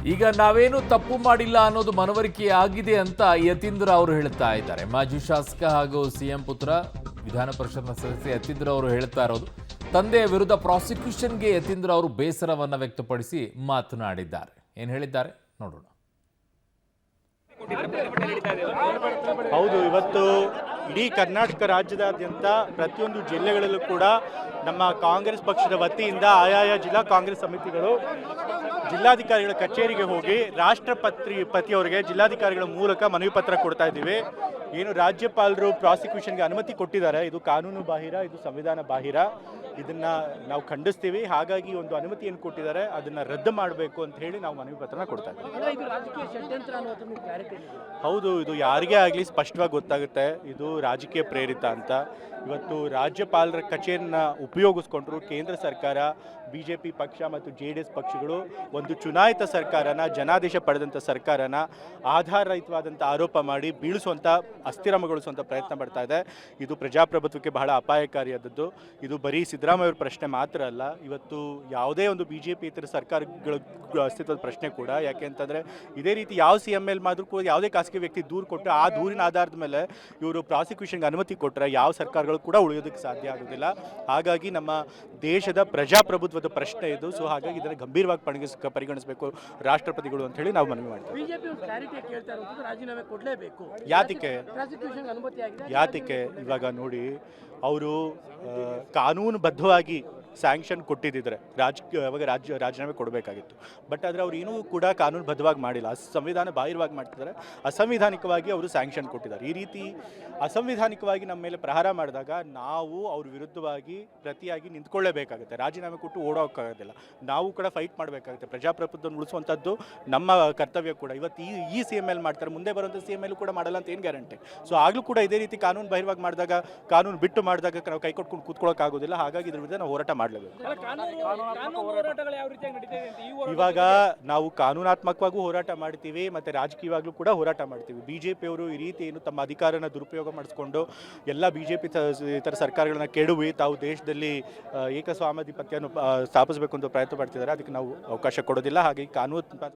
ಈಗ ನಾವೇನು ತಪ್ಪು ಮಾಡಿಲ್ಲ ಅನ್ನೋದು ಮನವರಿಕೆ ಆಗಿದೆ ಅಂತ ಯತೀಂದ್ರ ಅವರು ಹೇಳ್ತಾ ಇದ್ದಾರೆ. ಮಾಜಿ ಶಾಸಕ ಹಾಗೂ ಸಿಎಂ ಪುತ್ರ ವಿಧಾನ ಪರಿಷತ್ನ ಸದಸ್ಯ ಯತೀಂದ್ರ ಅವರು ಹೇಳ್ತಾ ಇರೋದು. ತಂದೆಯ ವಿರುದ್ಧ ಪ್ರಾಸಿಕ್ಯೂಷನ್ಗೆ ಯತೀಂದ್ರ ಅವರು ಬೇಸರವನ್ನ ವ್ಯಕ್ತಪಡಿಸಿ ಮಾತನಾಡಿದ್ದಾರೆ. ಏನು ಹೇಳಿದ್ದಾರೆ ನೋಡೋಣ. ಹೌದು, ಇವತ್ತು ಇಡೀ ಕರ್ನಾಟಕ ರಾಜ್ಯದಾದ್ಯಂತ ಪ್ರತಿಯೊಂದು ಜಿಲ್ಲೆಗಳಲ್ಲೂ ಕೂಡ ನಮ್ಮ ಕಾಂಗ್ರೆಸ್ ಪಕ್ಷದ ವತಿಯಿಂದ ಆಯಾಯ ಜಿಲ್ಲಾ ಕಾಂಗ್ರೆಸ್ ಸಮಿತಿಗಳು ಜಿಲ್ಲಾಧಿಕಾರಿಗಳ ಕಚೇರಿಗೆ ಹೋಗಿ ರಾಷ್ಟ್ರಪತಿಯವರಿಗೆ ಜಿಲ್ಲಾಧಿಕಾರಿಗಳ ಮೂಲಕ ಮನವಿ ಪತ್ರ ಕೊಡ್ತಾ ಇದ್ದೀವಿ. ಏನು ರಾಜ್ಯಪಾಲರು ಪ್ರಾಸಿಕ್ಯೂಷನ್ಗೆ ಅನುಮತಿ ಕೊಟ್ಟಿದ್ದಾರೆ, ಇದು ಕಾನೂನು ಬಾಹಿರ, ಇದು ಸಂವಿಧಾನ ಬಾಹಿರ, ಇದನ್ನ ನಾವು ಖಂಡಿಸ್ತೀವಿ. ಹಾಗಾಗಿ ಒಂದು ಅನುಮತಿಯನ್ನು ಕೊಟ್ಟಿದ್ದಾರೆ, ಅದನ್ನ ರದ್ದು ಮಾಡಬೇಕು ಅಂತ ಹೇಳಿ ನಾವು ಮನವಿ ಪತ್ರನ ಕೊಡ್ತಾ ಇದ್ದೀವಿ. ಹೌದು, ಇದು ಯಾರಿಗೇ ಆಗಲಿ ಸ್ಪಷ್ಟವಾಗಿ ಗೊತ್ತಾಗುತ್ತೆ ಇದು ರಾಜಕೀಯ ಪ್ರೇರಿತ ಅಂತ. ಇವತ್ತು ರಾಜ್ಯಪಾಲರ ಕಚೇರಿನ ಉಪಯೋಗಿಸ್ಕೊಂಡ್ರು ಕೇಂದ್ರ ಸರ್ಕಾರ, BJP ಪಕ್ಷ ಮತ್ತು JDS ಪಕ್ಷಗಳು ಒಂದು ಚುನಾಯಿತ ಸರ್ಕಾರನ, ಜನಾದೇಶ ಪಡೆದಂಥ ಸರ್ಕಾರನ ಆಧಾರರಹಿತವಾದಂಥ ಆರೋಪ ಮಾಡಿ ಬೀಳಿಸುವಂಥ, ಅಸ್ಥಿರಮಗೊಳಿಸುವಂಥ ಪ್ರಯತ್ನ ಪಡ್ತಾ ಇದೆ. ಇದು ಪ್ರಜಾಪ್ರಭುತ್ವಕ್ಕೆ ಬಹಳ ಅಪಾಯಕಾರಿಯಾದದ್ದು. ಇದು ಬರೀ ಸಿದ್ದರಾಮಯ್ಯ ಪ್ರಶ್ನೆ ಮಾತ್ರ ಅಲ್ಲ, ಇವತ್ತು ಯಾವುದೇ ಒಂದು BJP ಇತರ ಸರ್ಕಾರಗಳ ಅಸ್ತಿತ್ವದ ಪ್ರಶ್ನೆ ಕೂಡ. ಯಾಕೆ ಅಂತಂದರೆ ಇದೇ ರೀತಿ ಯಾವ CM ಮೇಲೆ ಮಾತ್ರ ಕೂಡ ಯಾವುದೇ ಖಾಸಗಿ ವ್ಯಕ್ತಿ ದೂರು ಕೊಟ್ಟು ಆ ದೂರಿನ ಆಧಾರದ ಮೇಲೆ ಇವರು ಪ್ರಾಸಿಕ್ಯೂಷನ್ಗೆ ಅನುಮತಿ ಕೊಟ್ಟರೆ ಯಾವ ಸರ್ಕಾರಗಳು ಕೂಡ ಉಳಿಯೋದಕ್ಕೆ ಸಾಧ್ಯ ಆಗೋದಿಲ್ಲ. ಹಾಗಾಗಿ ನಮ್ಮ ದೇಶದ ಪ್ರಜಾಪ್ರಭುತ್ವದ ಪ್ರಶ್ನೆ ಇದು. ಸೊ ಹಾಗಾಗಿ ಇದನ್ನು ಗಂಭೀರವಾಗಿ ಪರಿಗಣಿಸಬೇಕು ರಾಷ್ಟ್ರಪತಿಗಳು ಅಂತ ಹೇಳಿ ನಾವು ಮನವಿ ಮಾಡ್ತೀವಿ. ಯಾತಕ್ಕೆ ಇವಾಗ ನೋಡಿ, ಅವರು ಕಾನೂನುಬದ್ಧವಾಗಿ ಸ್ಯಾಂಕ್ಷನ್ ಕೊಟ್ಟಿದ್ದರೆ ಅವಾಗ ರಾಜೀನಾಮೆ ಕೊಡಬೇಕಾಗಿತ್ತು. ಬಟ್ ಆದರೆ ಅವ್ರು ಏನೂ ಕೂಡ ಕಾನೂನುಬದ್ಧವಾಗಿ ಮಾಡಿಲ್ಲ, ಸಂವಿಧಾನ ಬಾಹಿರವಾಗಿ ಮಾಡ್ತಿದ್ದಾರೆ. ಅಸಂವಿಧಾನಿಕವಾಗಿ ಅವರು ಸ್ಯಾಂಕ್ಷನ್ ಕೊಟ್ಟಿದ್ದಾರೆ. ಈ ರೀತಿ ಅಸಂವಿಧಾನಿಕವಾಗಿ ನಮ್ಮ ಮೇಲೆ ಪ್ರಹಾರ ಮಾಡಿದಾಗ ನಾವು ಅವ್ರ ವಿರುದ್ಧವಾಗಿ ಪ್ರತಿಯಾಗಿ ನಿಂತ್ಕೊಳ್ಳೇಬೇಕಾಗುತ್ತೆ. ರಾಜೀನಾಮೆ ಕೊಟ್ಟು ಓಡೋಕ್ಕಾಗೋದಿಲ್ಲ, ನಾವು ಕೂಡ ಫೈಟ್ ಮಾಡಬೇಕಾಗುತ್ತೆ. ಪ್ರಜಾಪ್ರಭುತ್ವವನ್ನು ಉಳಿಸುವಂಥದ್ದು ನಮ್ಮ ಕರ್ತವ್ಯ ಕೂಡ. ಇವತ್ತು ಈ CM ಮೇಲೆ ಮಾಡ್ತಾರೆ, ಮುಂದೆ ಬರುವಂಥ CM ಮೇಲೂ ಕೂಡ ಮಾಡಲ್ಲ ಅಂತ ಏನು ಗ್ಯಾರಂಟಿ? ಸೊ ಆಗಲೂ ಕೂಡ ಇದೇ ರೀತಿ ಕಾನೂನು ಬಾಹಿರವಾಗಿ ಮಾಡಿದಾಗ, ಕಾನೂನು ಬಿಟ್ಟು ಮಾಡಿದಾಗ ನಾವು ಕೈ ಕೊಟ್ಕೊಂಡು ಕೂತ್ಕೊಳ್ಳೋಕ್ಕಾಗೋದಿಲ್ಲ. ಹಾಗಾಗಿ ಇದ್ರ ವಿರುದ್ಧ ನಾವು ಹೋರಾಟ ಮಾಡಲೇಬೇಕು. ಇವಾಗ ನಾವು ಕಾನೂನಾತ್ಮಕವಾಗೂ ಹೋರಾಟ ಮಾಡ್ತೀವಿ ಮತ್ತು ರಾಜಕೀಯವಾಗ್ಲೂ ಕೂಡ ಹೋರಾಟ ಮಾಡ್ತೀವಿ. BJP ಅವರು ಈ ರೀತಿ ಏನು ತಮ್ಮ ಅಧಿಕಾರನ ದುರುಪಯೋಗ ಮಾಡಿಸ್ಕೊಂಡು ಎಲ್ಲ BJP ಇತರ ಸರ್ಕಾರಗಳನ್ನ ಕೆಡವಿ ತಾವು ದೇಶದಲ್ಲಿ ಏಕಸ್ವಾಮ್ಯಾಧಿಪತ್ಯವನ್ನು ಸ್ಥಾಪಿಸಬೇಕು ಅಂತ ಪ್ರಯತ್ನ ಪಡ್ತಿದ್ದಾರೆ. ಅದಕ್ಕೆ ನಾವು ಅವಕಾಶ ಕೊಡೋದಿಲ್ಲ. ಹಾಗಾಗಿ ಕಾನೂನು